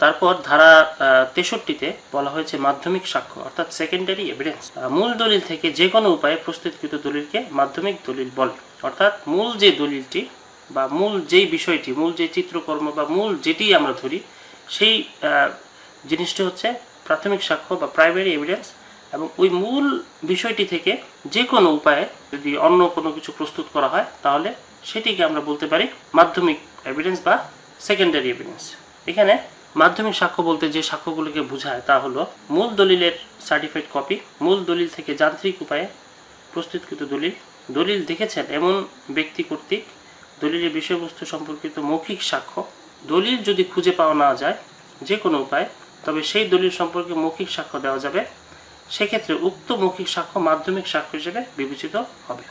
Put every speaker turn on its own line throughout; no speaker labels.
তারপর ধারা 63-তে বলা হয়েছে মাধ্যমিক সাক্ষ্য অর্থাৎ সেকেন্ডারি এভিডেন্স। মূল দলিল থেকে যে কোনো উপায়ে প্রস্তুতকৃত দলিলকে মাধ্যমিক দলিল বলে। অর্থাৎ মূল যে দলিলটি বা মূল যেই বিষয়টি, মূল যে চিত্রকর্ম বা মূল যেটি আমরা ধরি, সেই জিনিসটি হচ্ছে প্রাথমিক সাক্ষ্য বা প্রাইমারি এভিডেন্স। এবং ওই মূল বিষয়টি থেকে যে কোনো উপায়ে যদি অন্য কোনো কিছু প্রস্তুত করা হয় তাহলে সেটিকে আমরা বলতে পারি মাধ্যমিক এভিডেন্স বা সেকেন্ডারি এভিডেন্স। এখানে মাধ্যমিক সাক্ষ্য বলতে যে সাক্ষ্যগুলিকে বোঝায় তা হলো মূল দলিলের সার্টিফাইড কপি, মূল দলিল থেকে যান্ত্রিক উপায়ে প্রস্তুতকৃত দলিল, দলিল দেখেছেন এমন ব্যক্তি কর্তৃক দলিলের বিষয়বস্তু সম্পর্কিত মৌখিক সাক্ষ্য। দলিল যদি খুঁজে পাওয়া না যায় যে কোনো উপায়ে, তবে সেই দলিল সম্পর্কে মৌখিক সাক্ষ্য দেওয়া যাবে। সেক্ষেত্রে উক্ত মৌখিক সাক্ষ্য মাধ্যমিক সাক্ষ্য হিসেবে বিবেচিত হবে।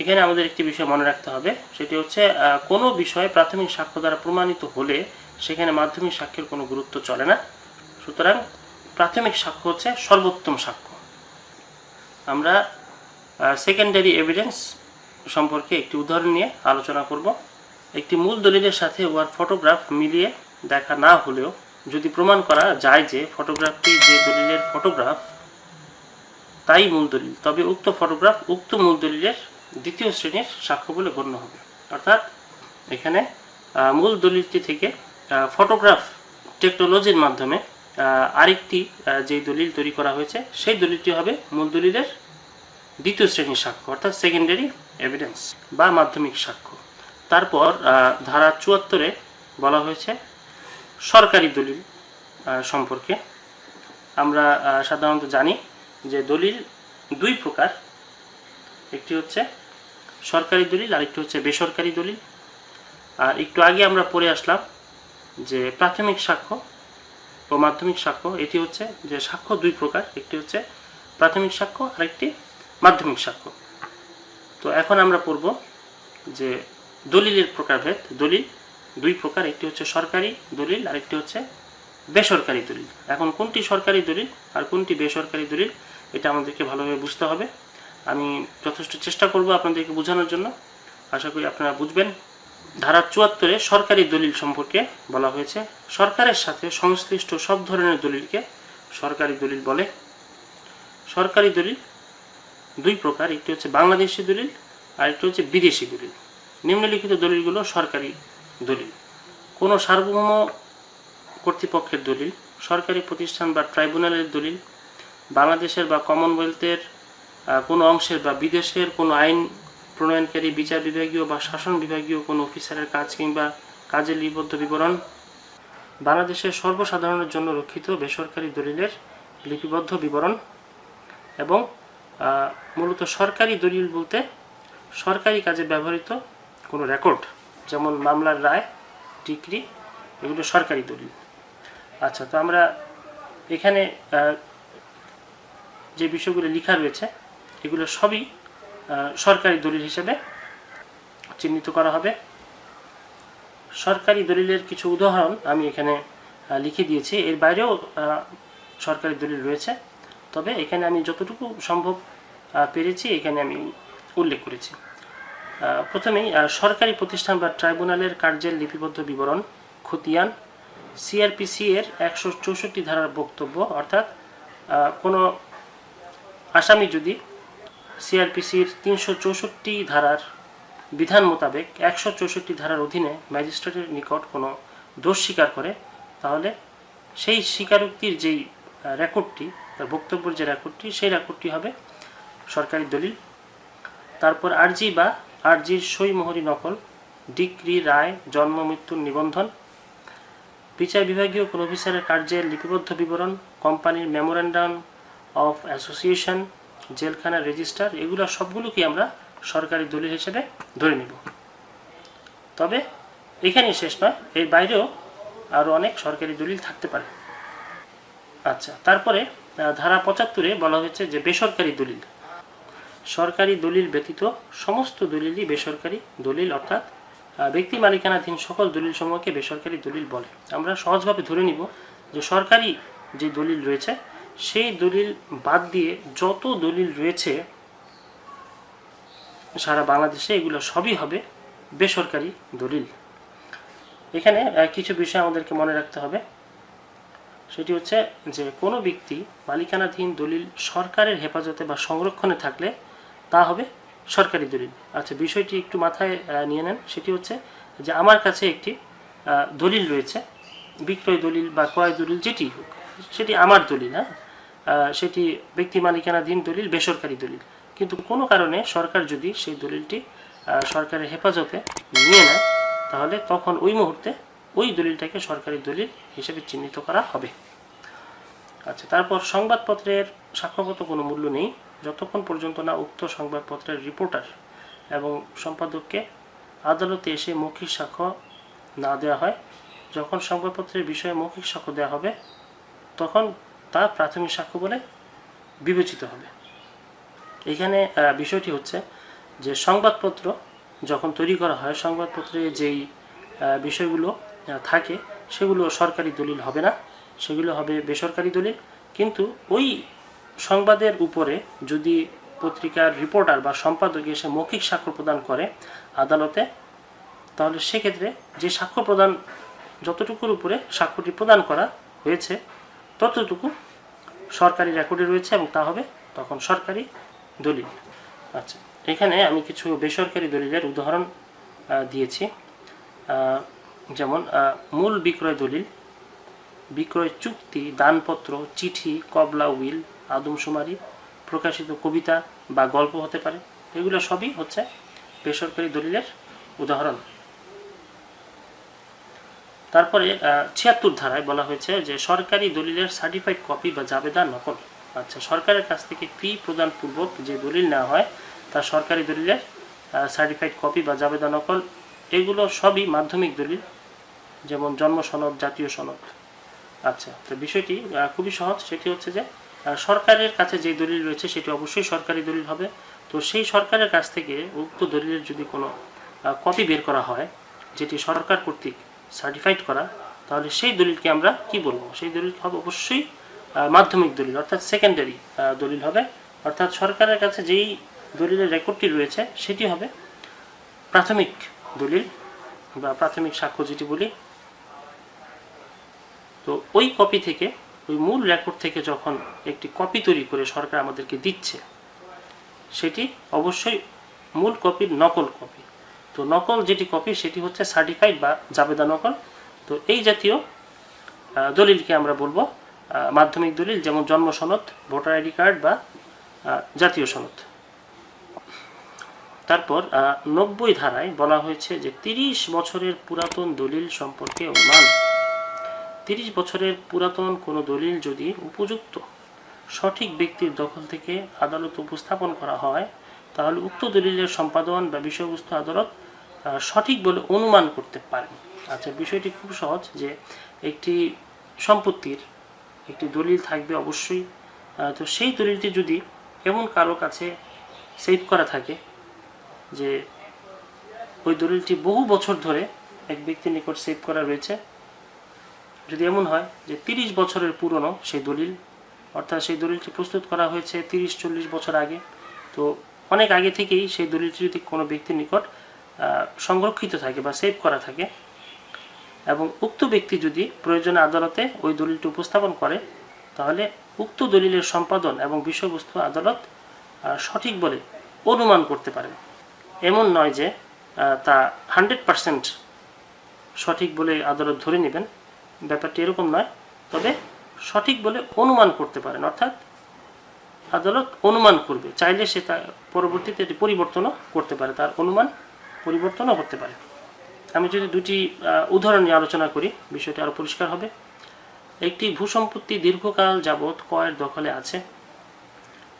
এখানে আমাদের একটি বিষয় মনে রাখতে হবে, সেটি হচ্ছে কোনো বিষয়ে প্রাথমিক সাক্ষ্য দ্বারা প্রমাণিত হলে সেখানে মাধ্যমিক সাক্ষ্যের কোনো গুরুত্ব চলে না। সুতরাং প্রাথমিক সাক্ষ্য হচ্ছে সর্বোত্তম সাক্ষ্য। আমরা সেকেন্ডারি এভিডেন্স সম্পর্কে একটি উদাহরণ নিয়ে আলোচনা করব। একটি মূল দলিলের সাথে উহার ফটোগ্রাফ মিলিয়ে দেখা না হলেও যদি প্রমাণ করা যায় যে ফটোগ্রাফটি যে দলিলের ফটোগ্রাফ তাই মূল দলিল, তবে উক্ত ফটোগ্রাফ উক্ত মূল দলিলের দ্বিতীয় শ্রেণীর সাক্ষ্য বলে গণ্য হবে। অর্থাৎ এখানে মূল দলিলটি থেকে ফটোগ্রাফ টেকনোলজির মাধ্যমে আরেকটি যে দলিল তৈরি করা হয়েছে সেই দলিলটি হবে মূল দলিলের দ্বিতীয় শ্রেণীর সাক্ষ্য অর্থাৎ সেকেন্ডারি এভিডেন্স বা মাধ্যমিক সাক্ষ্য। তারপর ধারা 74-এ বলা হয়েছে সরকারি দলিল সম্পর্কে। আমরা সাধারণত জানি যে দলিল দুই প্রকার, একটি হচ্ছে সরকারি দলিল আর একটি হচ্ছে বেসরকারি দলিল। আর একটু আগে আমরা পড়ে আসলাম যে প্রাথমিক সাক্ষ্য ও মাধ্যমিক সাক্ষ্য, এটি হচ্ছে যে সাক্ষ্য দুই প্রকার, একটি হচ্ছে প্রাথমিক সাক্ষ্য আর একটি মাধ্যমিক সাক্ষ্য। তো এখন আমরা পড়ব যে দলিলের প্রকারভেদ। দলিল দুই প্রকার, একটি হচ্ছে সরকারি দলিল আর একটি হচ্ছে বেসরকারি দলিল। এখন কোনটি সরকারি দলিল আর কোনটি বেসরকারি দলিল এটা আমাদেরকে ভালোভাবে বুঝতে হবে। আমি যথেষ্ট চেষ্টা করব আপনাদেরকে বোঝানোর জন্য, আশা করি আপনারা বুঝবেন। ধারা 74-এ সরকারি দলিল সম্পর্কে বলা হয়েছে সরকারের সাথে সংশ্লিষ্ট সব ধরনের দলিলকে সরকারি দলিল বলে। সরকারি দলিল দুই প্রকার, একটি হচ্ছে বাংলাদেশি দলিল আর একটি হচ্ছে বিদেশি দলিল। নিম্নলিখিত দলিলগুলো সরকারি দলিল: কোনো সার্বভৌম কর্তৃপক্ষের দলিল, সরকারি প্রতিষ্ঠান বা ট্রাইব্যুনালের দলিল, বাংলাদেশের বা কমনওয়েলথের কোনো অংশের বা বিদেশের কোনো আইন প্রণয়নকারী বিচার বিভাগীয় বা শাসন বিভাগীয় কোনো অফিসারের কাজ কিংবা কাজের লিপিবদ্ধ বিবরণ, বাংলাদেশের সর্বসাধারণের জন্য রক্ষিত বেসরকারি দলিলের লিপিবদ্ধ বিবরণ। এবং মূলত সরকারি দলিল বলতে সরকারি কাজে ব্যবহৃত কোনো রেকর্ড, যেমন মামলার রায়, ডিক্রি, এগুলো সরকারি দলিল। আচ্ছা, তো আমরা এখানে যে বিষয়গুলো লেখা রয়েছে এগুলো সবই সরকারি দলিল হিসেবে চিহ্নিত করা হবে। সরকারি দলিলের কিছু উদাহরণ আমি এখানে লিখে দিয়েছি, এর বাইরেও সরকারি দলিল রয়েছে, তবে এখানে আমি যতটুকু সম্ভব পেরেছি এখানে আমি উল্লেখ করেছি। প্রথমেই সরকারি প্রতিষ্ঠান বা ট্রাইব্যুনালের কার্যের লিপিবদ্ধ বিবরণ, খতিয়ান, সিআরপিসি এর 164 ধারার বক্তব্য। অর্থাৎ কোনো আসামি যদি সিআরপিসির 364 ধারার বিধান মোতাবেক 164 ধারার অধীনে ম্যাজিস্ট্রেটের নিকট কোনো দোষ স্বীকার করে, তাহলে সেই স্বীকারোক্তির যেই রেকর্ডটি, তার বক্তব্যের যে রেকর্ডটি, সেই রেকর্ডটি হবে সরকারি দলিল। তারপর আরজি বা আরজির সই মোহরি নকল, ডিক্রি, রায়, জন্ম মৃত্যুর নিবন্ধন, বিচার বিভাগীয় কোনো অফিসারের কার্যের লিপিবদ্ধ বিবরণ, কোম্পানির মেমোরেন্ডাম অফ অ্যাসোসিয়েশন, জেলখানার রেজিস্টার, এগুলো সবগুলোকে আমরা সরকারি দলিল হিসেবে ধরে নেব। তবে এখানেই শেষ নয়, এর বাইরেও আরও অনেক সরকারি দলিল থাকতে পারে। আচ্ছা, তারপরে ধারা 75-এ বলা হয়েছে যে বেসরকারি দলিল। সরকারি দলিল ব্যতীত সমস্ত দলিলই বেসরকারি দলিল, অর্থাৎ ব্যক্তি মালিকানাধীন সকল দলিল সমূহকে বেসরকারি দলিল বলে। আমরা সহজভাবে ধরে নিব যে সরকারি যে দলিল রয়েছে সেই দলিল বাদ দিয়ে যত দলিল রয়েছে সারা বাংলাদেশে এগুলো সবই হবে বেসরকারি দলিল। এখানে কিছু বিষয় আমাদেরকে মনে রাখতে হবে। সেটি হচ্ছে যে কোনো ব্যক্তি মালিকানাধীন দলিল সরকারের হেফাজতে বা সংরক্ষণে থাকলে তা হবে সরকারি দলিল। আচ্ছা, বিষয়টি একটু মাথায় নিয়ে নেন। সেটি হচ্ছে যে আমার কাছে একটি দলিল রয়েছে, বিক্রয় দলিল বা ক্রয় দলিল যেটি হোক, সেটি আমার দলিল, হ্যাঁ, সেটি ব্যক্তি মালিকানাধীন দলিল, বেসরকারি দলিল। কিন্তু কোনো কারণে সরকার যদি সেই দলিলটি সরকারের হেফাজতে নিয়ে নেয়, তাহলে তখন ওই মুহূর্তে ওই দলিলটাকে সরকারি দলিল হিসেবে চিহ্নিত করা হবে। আচ্ছা, তারপর সংবাদপত্রের সাক্ষ্যগত কোনো মূল্য নেই যতক্ষণ পর্যন্ত না উক্ত সংবাদপত্রের রিপোর্টার এবং সম্পাদককে আদালতে এসে মৌখিক সাক্ষ্য না দেওয়া হয়। যখন সংবাদপত্রের বিষয়ে মৌখিক সাক্ষ্য দেওয়া হবে, তখন তা প্রাথমিক সাক্ষ্য বলে বিবেচিত হবে। এখানে বিষয়টি হচ্ছে যে সংবাদপত্র যখন তৈরি করা হয়, সংবাদপত্রে যেই বিষয়গুলো থাকে সেগুলো সরকারি দলিল হবে না, সেগুলো হবে বেসরকারি দলিল। কিন্তু ওই সংবাদের উপরে যদি পত্রিকার রিপোর্টার বা সম্পাদক এসে মৌখিক সাক্ষ্য প্রদান করে আদালতে, তাহলে সেক্ষেত্রে যে সাক্ষ্য প্রদান, যতটুকুর উপরে সাক্ষ্যটি প্রদান করা হয়েছে ততটুকু সরকারি রেকর্ডে রয়েছে এবং তা হবে তখন সরকারি দলিল। আচ্ছা, এখানে আমি কিছু বেসরকারি দলিলের উদাহরণ দিয়েছি, যেমন মূল বিক্রয় দলিল, বিক্রয় চুক্তি, দানপত্র, চিঠি, কবলা, উইল, আদমশুমারি, প্রকাশিত কবিতা বা গল্প হতে পারে। এগুলো সবই হচ্ছে বেসরকারি দলিলের উদাহরণ। তারপরে ৭৬ ধারায় বলা হয়েছে যে সরকারি দলিলের সার্টিফাইড কপি বা জাবেদা নকল। আচ্ছা, সরকারের কাছ থেকে ফি প্রদান পূর্বক যে দলিল নেওয়া হয় তা সরকারি দলিলের সার্টিফাইড কপি বা জাবেদা নকল। এগুলো সবই মাধ্যমিক দলিল, যেমন জন্ম সনদ, জাতীয় সনদ। আচ্ছা, তো বিষয়টি খুবই সহজ। সেটি হচ্ছে যে সরকারের কাছে যে দলিল রয়েছে সেটি অবশ্যই সরকারি দলিল হবে। তো সেই সরকারের কাছ থেকে উক্ত দলিলের যদি কোনো কপি বের করা হয় যেটি সরকার কর্তৃক সার্টিফাইড করা, তাহলে সেই দলিলকে আমরা কি বলবো? সেই দলিলকে হবে অবশ্যই মাধ্যমিক দলিল, অর্থাৎ সেকেন্ডারি দলিল হবে। অর্থাৎ সরকারের কাছে যেই দলিলের রেকর্ডটি রয়েছে সেটি হবে প্রাথমিক দলিল বা প্রাথমিক সাক্ষ্য যেটি বলি। তো ওই কপি থেকে, ওই মূল রেকর্ড থেকে যখন একটি কপি তৈরি করে সরকার আমাদেরকে দিচ্ছে, সেটি অবশ্যই মূল কপির নকল কপি। তো নকল যেটি কপি সেটি হচ্ছে সার্টিফাইড বা জাবেদা নকল। তো এই জাতীয় দলিলকে আমরা বলবো মাধ্যমিক দলিল, যেমন জন্ম সনদ, ভোটার আইডি কার্ড বা জাতীয় সনদ। তারপর ৯০ ধারায় বলা হয়েছে যে ৩০ বছরের পুরাতন দলিল সম্পর্কে অনুমান। ৩০ বছরের পুরাতন কোনো দলিল যদি উপযুক্ত সঠিক ব্যক্তির দখল থেকে আদালত উপস্থাপন করা হয়, তাহলে উক্ত দলিলের সম্পাদন বা বিষয়বস্তু আদালত সঠিক বলে অনুমান করতে পারেন। আচ্ছা, বিষয়টি খুব সহজ যে একটি সম্পত্তির একটি দলিল থাকবে অবশ্যই। তো সেই দলিলটি যদি এমন কারো কাছে সেভ করা থাকে যে ওই দলিলটি বহু বছর ধরে এক ব্যক্তির নিকট সেভ করা রয়েছে, যদি এমন হয় যে ৩০ বছরের পুরনো সেই দলিল, অর্থাৎ সেই দলিলটি প্রস্তুত করা হয়েছে ৩০-৪০ বছর আগে, তো অনেক আগে থেকেই সেই দলিলটি যদি কোনো ব্যক্তির নিকট সংরক্ষিত থাকে বা সেভ করা থাকে, এবং উক্ত ব্যক্তি যদি প্রয়োজনে আদালতে ওই দলিলটি উপস্থাপন করে, তাহলে উক্ত দলিলের সম্পাদন এবং বিষয়বস্তু আদালত সঠিক বলে অনুমান করতে পারে। এমন নয় যে তা 100% সঠিক বলে আদালত ধরে নেবেন, ব্যাপারটি এরকম নয়, তবে সঠিক বলে অনুমান করতে পারেন। অর্থাৎ আদালত অনুমান করবে, চাইলে সে তা পরবর্তীতে এটি পরিবর্তনও করতে পারে, তার অনুমান পরিবর্তনও করতে পারে। আমি যদি দুটি উদাহরণ নিয়ে আলোচনা করি, বিষয়টি আরও পরিষ্কার হবে। একটি ভূসম্পত্তি দীর্ঘকাল যাবৎ ক্রয়ের দখলে আছে,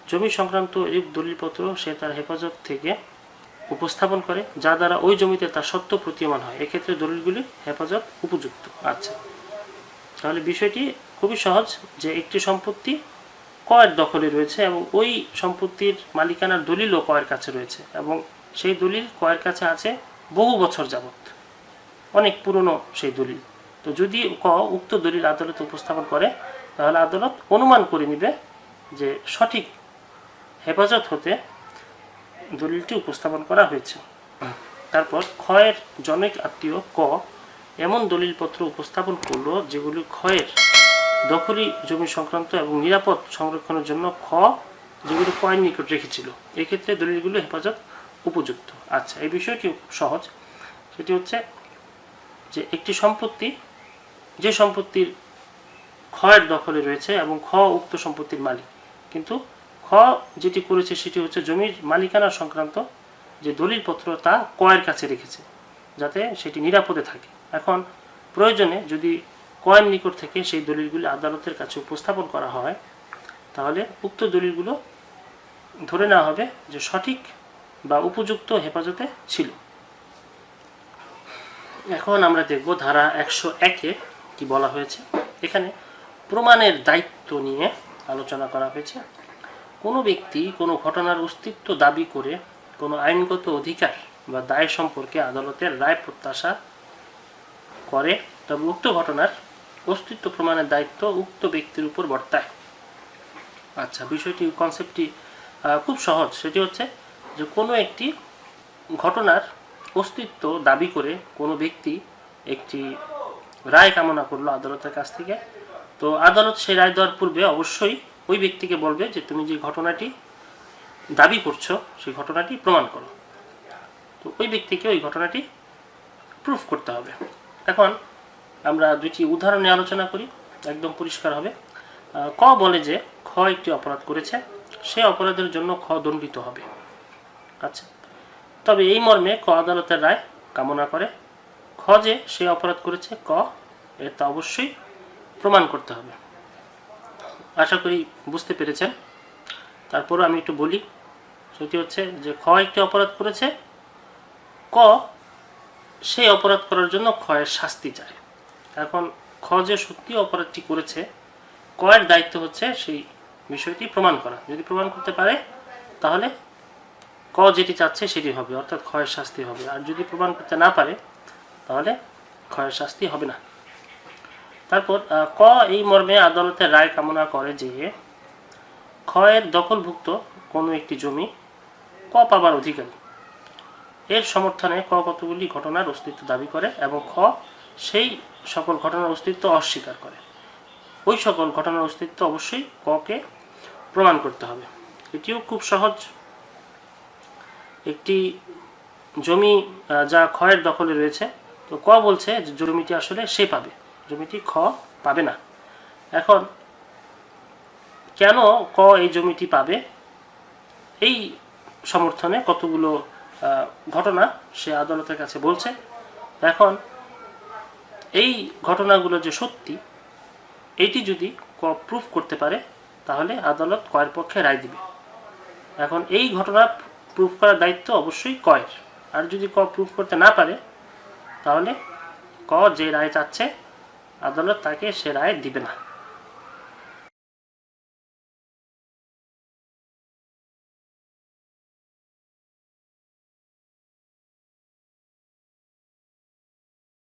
জমি সংক্রান্ত এরূপ দলিলপত্র সে তার হেফাজত থেকে উপস্থাপন করে, যা দ্বারা ওই জমিতে তার সত্য প্রতীয়মান হয়। এক্ষেত্রে দলিলগুলি হেফাজত উপযুক্ত। আচ্ছা, তাহলে বিষয়টি খুবই সহজ যে একটি সম্পত্তি ক্রয়ের দখলে রয়েছে এবং ওই সম্পত্তির মালিকানার দলিলও ক্রয়ের কাছে রয়েছে, এবং সেই দলিল ক্রয়ের কাছে আছে বহু বছর যাবৎ, অনেক পুরনো সেই দলিল। তো যদি উক্ত দলিল আদালতে উপস্থাপন করে, তাহলে আদালত অনুমান করে নেবে যে সঠিক হেফাজত হতে দলিলটি উপস্থাপন করা হয়েছে। তারপর ক্ষয়ের জনৈক আত্মীয় ক এমন দলিলপত্র উপস্থাপন করলো যেগুলি ক্ষয়ের দখলি জমি সংক্রান্ত এবং নিরাপদ সংরক্ষণের জন্য খ যেগুলো কয়ের নিকট রেখেছিল, এক্ষেত্রে দলিলগুলো হেফাজত উপযুক্ত। আচ্ছা, এই বিষয়টি সহজ। সেটি হচ্ছে যে একটি সম্পত্তি, যে সম্পত্তির ক্ষয়ের দখলে রয়েছে এবং খ উক্ত সম্পত্তির মালিক, কিন্তু খ যেটি করেছে সেটি হচ্ছে জমির মালিকানা সংক্রান্ত যে দলিলপত্র তা কয়ের কাছে রেখেছে যাতে সেটি নিরাপদে থাকে। এখন প্রয়োজনে যদি কয়ের নিকট থেকে সেই দলিলগুলি আদালতের কাছে উপস্থাপন করা হয়, তাহলে উক্ত দলিলগুলো ধরে নেওয়া হবে যে সঠিক বা উপযুক্ত হেফাজতে ছিল। এখন আমরা দেখব ধারা 101-এ কি বলা হয়েছে। এখানে প্রমাণের দায়িত্ব নিয়ে আলোচনা করা হয়েছে। কোনো ব্যক্তি কোনো ঘটনার অস্তিত্ব দাবি করে কোনো আইনগত অধিকার বা দায় সম্পর্কে আদালতের রায় প্রত্যাশা করে, তবে উক্ত ঘটনার অস্তিত্ব প্রমাণের দায়িত্ব উক্ত ব্যক্তির উপর বর্তায়। আচ্ছা, বিষয়টি কনসেপ্টটি খুব সহজ। সেটি হচ্ছে যে কোনো একটি ঘটনার অস্তিত্ব দাবি করে কোনো ব্যক্তি একটি রায় কামনা করলো আদালতের কাছ থেকে, তো আদালত সেই রায় দেওয়ার পূর্বে অবশ্যই ওই ব্যক্তিকে বলবে যে তুমি যে ঘটনাটি দাবি করছো সেই ঘটনাটি প্রমাণ করো। তো ওই ব্যক্তিকে ওই ঘটনাটি প্রুফ করতে হবে। এখন আমরা দুটি উদাহরণ নিয়ে আলোচনা করি, একদম পরিষ্কার হবে। ক বলে যে খ একটি অপরাধ করেছে, সে অপরাধের জন্য খ দণ্ডিত হবে। আচ্ছা, তবে এই মর্মে ক আদালতের রায় কামনা করে। খ যে সে অপরাধ করেছে ক এটা অবশ্যই প্রমাণ করতে হবে। আশা করি বুঝতে পেরেছেন। তারপরও আমি একটু বলি, সেটি হচ্ছে যে খ একটি অপরাধ করেছে, ক সেই অপরাধ করার জন্য খয়ের শাস্তি চায়। এখন খ যে সত্যি অপরাধটি করেছে, কয়ের দায়িত্ব হচ্ছে সেই বিষয়টি প্রমাণ করা। যদি প্রমাণ করতে পারে তাহলে ক যেটি চাচ্ছে সেটি হবে, অর্থাৎ ক্ষয়ের শাস্তি হবে। আর যদি প্রমাণ করতে না পারে তাহলে ক্ষয়ের শাস্তি হবে না। তারপর ক এই মর্মে আদালতের রায় কামনা করে যে ক্ষয়ের দখলভুক্ত কোনো একটি জমি ক পাবার অধিকারী। এর সমর্থনে ক কতগুলি ঘটনার অস্তিত্ব দাবি করে এবং খ সেই সকল ঘটনার অস্তিত্ব অস্বীকার করে। ওই সকল ঘটনার অস্তিত্ব অবশ্যই ককে প্রমাণ করতে হবে। এটিও খুব সহজ। একটি জমি যা ক্ষয়ের দখলে রয়েছে, তো ক বলছে যে জমিটি আসলে সে পাবে, জমিটি খ পাবে না। এখন কেন ক এই জমিটি পাবে, এই সমর্থনে কতগুলো ঘটনা সে আদালতের কাছে বলছে। এখন এই ঘটনাগুলো যে সত্যি, এইটি যদি ক প্রুফ করতে পারে তাহলে আদালত কয়ের পক্ষে রায় দিবে। এখন এই ঘটনা প্রুফ করার দায়িত্ব অবশ্যই কয়ের। আর যদি ক প্রুফ করতে না পারে তাহলে ক যে রায় চাচ্ছে আদালত তাকে সে রায় দিবে না।